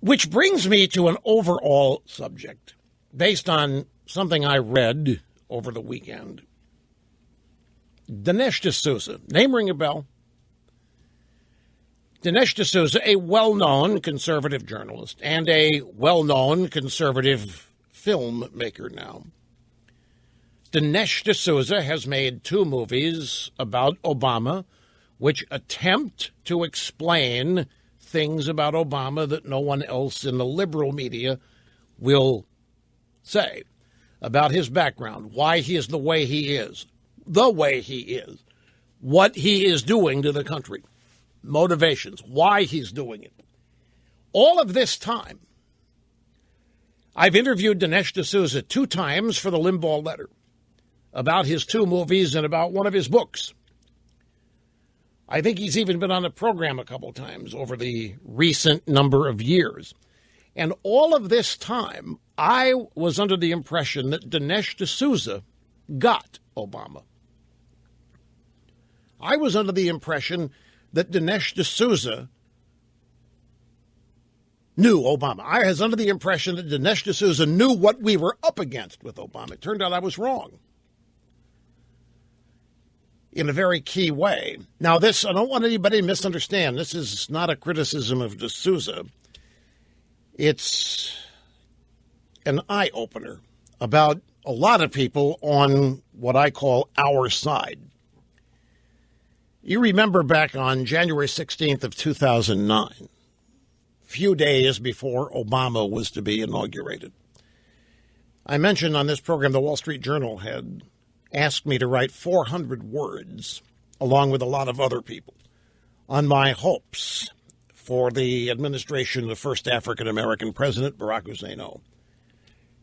Which brings me to an overall subject based on something I read over the weekend. Dinesh D'Souza, name ring a bell? Dinesh D'Souza, a well-known conservative journalist and a well-known conservative filmmaker now. Dinesh D'Souza has made 2 movies about Obama, which attempt to explain things about Obama that no one else in the liberal media will say about his background, why he is the way he is, what he is doing to the country, motivations, why he's doing it. All of this time, I've interviewed Dinesh D'Souza 2 times for the Limbaugh letter about his 2 movies and about one of his books. I think he's even been on the program a couple times over the recent number of years. And all of this time, I was under the impression that Dinesh D'Souza got Obama. I was under the impression that Dinesh D'Souza knew Obama. I was under the impression that Dinesh D'Souza knew what we were up against with Obama. It turned out I was wrong in a very key way. Now, I don't want anybody to misunderstand. This is not a criticism of D'Souza. It's an eye-opener about a lot of people on what I call our side. You remember back on January 16th of 2009, a few days before Obama was to be inaugurated, I mentioned on this program the Wall Street Journal had asked me to write 400 words, along with a lot of other people, on my hopes for the administration of the first African-American president, Barack Hussein.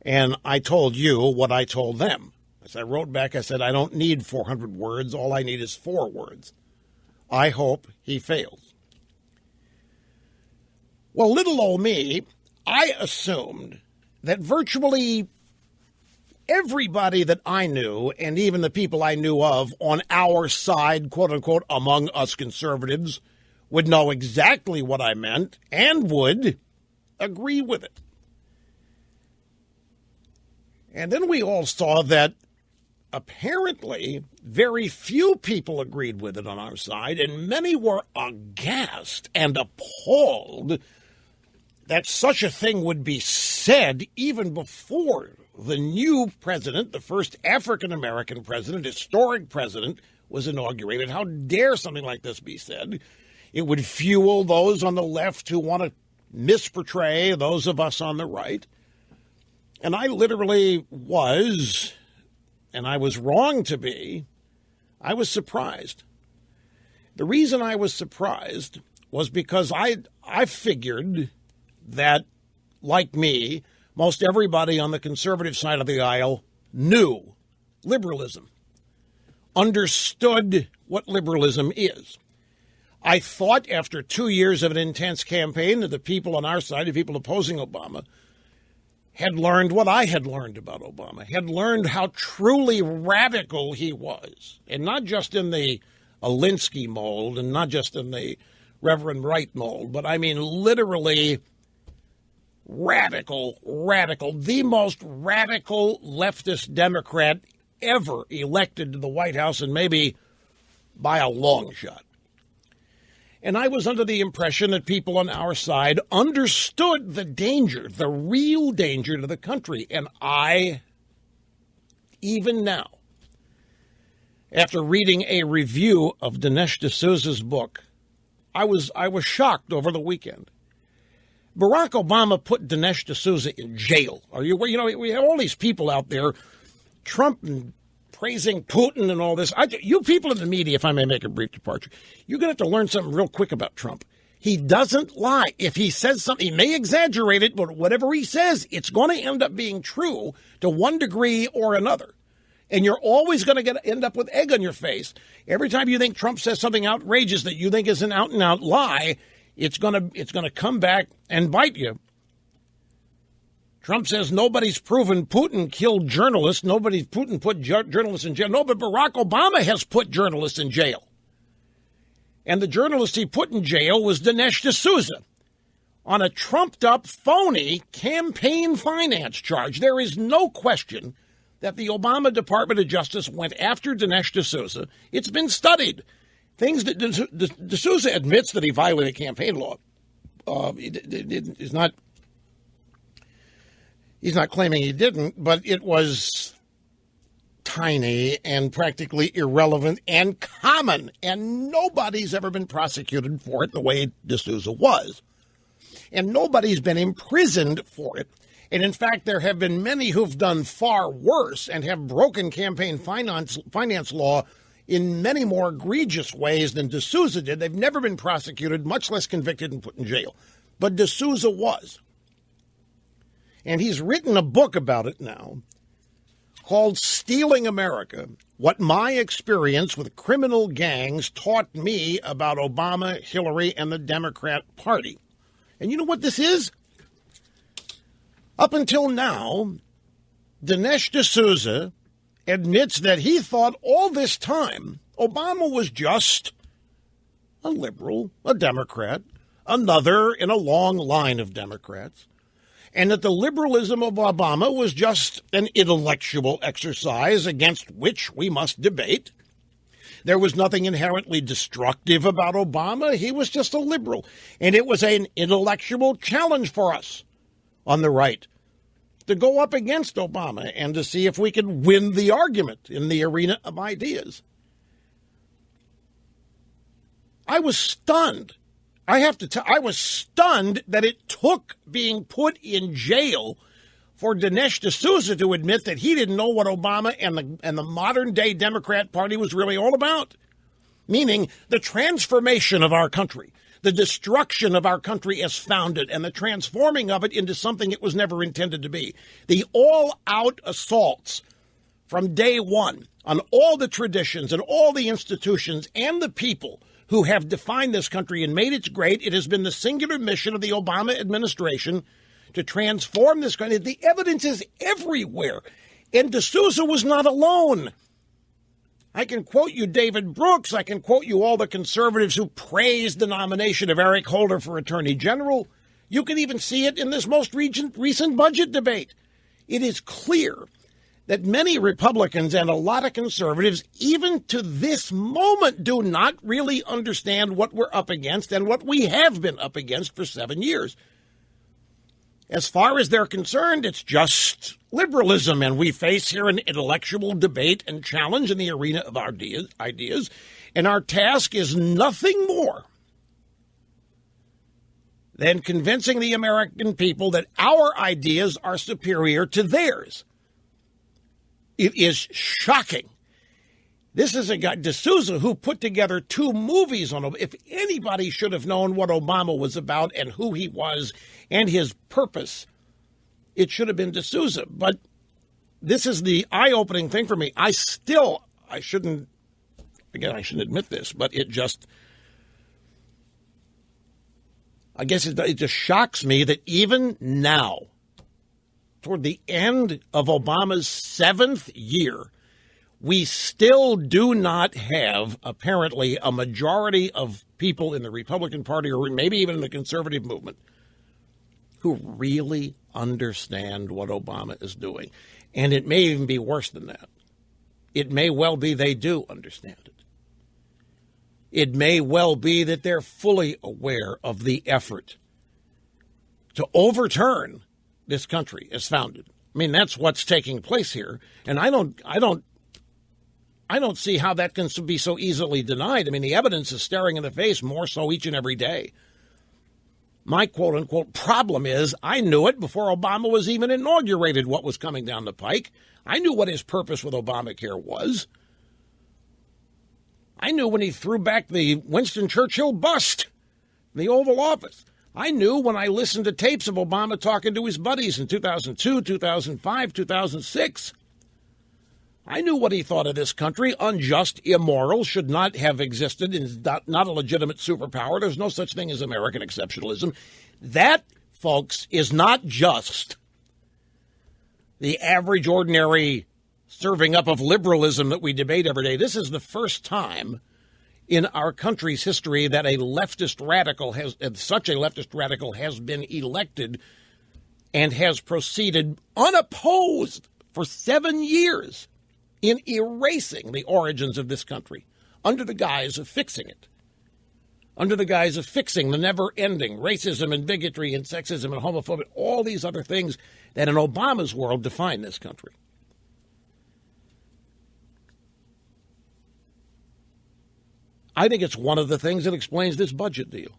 And I told you what I told them. As I wrote back, I said, I don't need 400 words. All I need is 4 words. I hope he fails. Well, little old me, I assumed that virtually everybody that I knew, and even the people I knew of on our side, quote unquote, among us conservatives, would know exactly what I meant and would agree with it. And then we all saw that apparently very few people agreed with it on our side, and many were aghast and appalled that such a thing would be said even before the new president, the first African-American president, historic president, was inaugurated. How dare something like this be said? It would fuel those on the left who want to misportray those of us on the right. And I literally was, and I was wrong to be, I was surprised. The reason I was surprised was because I figured that, like me, most everybody on the conservative side of the aisle knew liberalism, understood what liberalism is. I thought after 2 years of an intense campaign that the people on our side, the people opposing Obama, had learned what I had learned about Obama, had learned how truly radical he was, and not just in the Alinsky mold and not just in the Reverend Wright mold, but I mean literally radical, the most radical leftist Democrat ever elected to the White House, and maybe by a long shot. And I was under the impression that people on our side understood the danger, the real danger to the country. And I, even now, after reading a review of Dinesh D'Souza's book, I was shocked over the weekend. Barack Obama put Dinesh D'Souza in jail. We have all these people out there, Trump and praising Putin and all this. You people in the media, if I may make a brief departure, you're going to have to learn something real quick about Trump. He doesn't lie. If he says something, he may exaggerate it, but whatever he says, it's going to end up being true to one degree or another. And you're always going to end up with egg on your face. Every time you think Trump says something outrageous that you think is an out-and-out lie, it's going to come back and bite you. Trump says nobody's proven Putin killed journalists. Putin put journalists in jail. No, but Barack Obama has put journalists in jail. And the journalist he put in jail was Dinesh D'Souza. on a trumped-up, phony campaign finance charge. There is no question that the Obama Department of Justice went after Dinesh D'Souza. It's been studied. Things that D'Souza admits that he violated campaign law. He's not claiming he didn't, but it was tiny and practically irrelevant and common, and nobody's ever been prosecuted for it the way D'Souza was. And nobody's been imprisoned for it. And in fact, there have been many who've done far worse and have broken campaign finance law in many more egregious ways than D'Souza did. They've never been prosecuted, much less convicted and put in jail. But D'Souza was. And he's written a book about it now called Stealing America, What My Experience with Criminal Gangs Taught Me About Obama, Hillary, and the Democrat Party. And you know what this is? Up until now, Dinesh D'Souza admits that he thought all this time Obama was just a liberal, a Democrat, another in a long line of Democrats, and that the liberalism of Obama was just an intellectual exercise against which we must debate. There was nothing inherently destructive about Obama. He was just a liberal, and it was an intellectual challenge for us on the right to go up against Obama and to see if we could win the argument in the arena of ideas. I was stunned. I was stunned that it took being put in jail for Dinesh D'Souza to admit that he didn't know what Obama and the modern-day Democrat Party was really all about, meaning the transformation of our country, the destruction of our country as founded, and the transforming of it into something it was never intended to be. The all-out assaults from day one on all the traditions and all the institutions and the people who have defined this country and made it great. It has been the singular mission of the Obama administration to transform this country. The evidence is everywhere. And D'Souza was not alone. I can quote you David Brooks. I can quote you all the conservatives who praised the nomination of Eric Holder for Attorney General. You can even see it in this most recent budget debate. It is clear that many Republicans and a lot of conservatives, even to this moment, do not really understand what we're up against and what we have been up against for 7 years. As far as they're concerned, it's just liberalism, and we face here an intellectual debate and challenge in the arena of our ideas, and our task is nothing more than convincing the American people that our ideas are superior to theirs. It is shocking. This is a guy, D'Souza, who put together 2 movies on him. If anybody should have known what Obama was about and who he was and his purpose, it should have been D'Souza. But this is the eye-opening thing for me. I shouldn't admit this, but it just shocks me that even now, toward the end of Obama's 7th year, we still do not have, apparently, a majority of people in the Republican Party, or maybe even in the conservative movement, who really understand what Obama is doing. And it may even be worse than that. It may well be they do understand it. It may well be that they're fully aware of the effort to overturn this country as founded. I mean, that's what's taking place here. And I don't see how that can be so easily denied. I mean, the evidence is staring in the face more so each and every day. My quote-unquote problem is I knew it before Obama was even inaugurated what was coming down the pike. I knew what his purpose with Obamacare was. I knew when he threw back the Winston Churchill bust in the Oval Office. I knew when I listened to tapes of Obama talking to his buddies in 2002, 2005, 2006. I knew what he thought of this country. Unjust, immoral, should not have existed, and is not a legitimate superpower. There's no such thing as American exceptionalism. That, folks, is not just the average, ordinary serving up of liberalism that we debate every day. This is the first time in our country's history that such a leftist radical has been elected and has proceeded unopposed for 7 years in erasing the origins of this country under the guise of fixing it, under the guise of fixing the never-ending racism and bigotry and sexism and homophobia, all these other things that in Obama's world define this country. I think it's one of the things that explains this budget deal.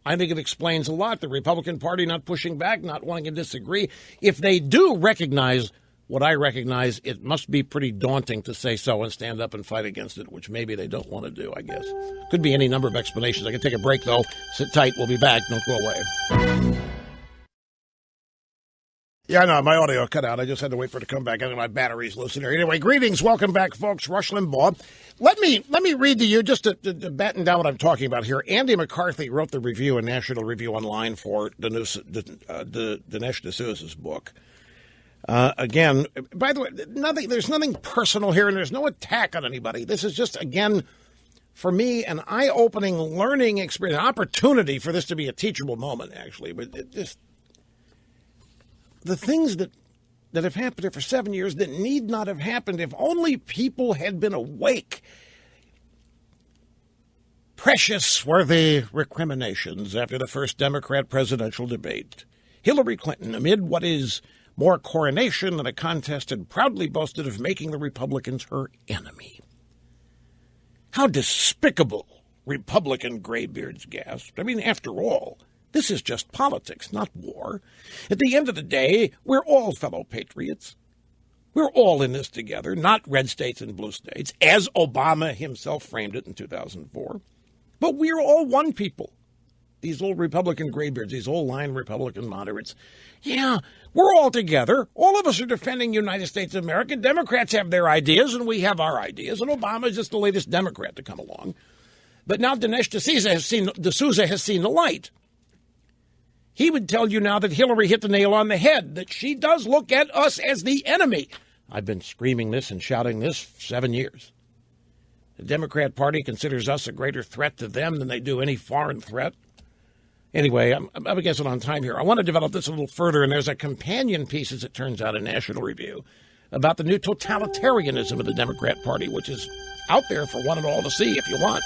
I think it explains a lot. The Republican Party not pushing back, not wanting to disagree. If they do recognize what I recognize, it must be pretty daunting to say so and stand up and fight against it, which maybe they don't want to do, I guess. Could be any number of explanations. I can take a break, though. Sit tight. We'll be back. Don't go away. Yeah, I know. My audio cut out. I just had to wait for it to come back. I think my battery's loose in here. Anyway, greetings. Welcome back, folks. Rush Limbaugh. Let me read to you, just to batten down what I'm talking about here. Andy McCarthy wrote the review in National Review Online for Dinesh D'Souza's book. Again, by the way, there's nothing personal here, and there's no attack on anybody. This is just, again, for me, an eye-opening learning experience, an opportunity for this to be a teachable moment, actually. But the things that have happened here for 7 years that need not have happened if only people had been awake. Precious were the recriminations after the first Democrat presidential debate. Hillary Clinton, amid what is more coronation than a contest, had proudly boasted of making the Republicans her enemy. How despicable, Republican graybeards gasped. I mean, after all, this is just politics, not war. At the end of the day, we're all fellow patriots. We're all in this together, not red states and blue states, as Obama himself framed it in 2004. But we're all one people. These old Republican graybeards, these old line Republican moderates. Yeah, we're all together. All of us are defending the United States of America. Democrats have their ideas, and we have our ideas, and Obama is just the latest Democrat to come along. But now Dinesh D'Souza has seen the light. He would tell you now that Hillary hit the nail on the head, that she does look at us as the enemy. I've been screaming this and shouting this for 7 years. The Democrat Party considers us a greater threat to them than they do any foreign threat. Anyway, I'm up against it on time here. I want to develop this a little further, and there's a companion piece, as it turns out, in National Review about the new totalitarianism of the Democrat Party, which is out there for one and all to see if you want.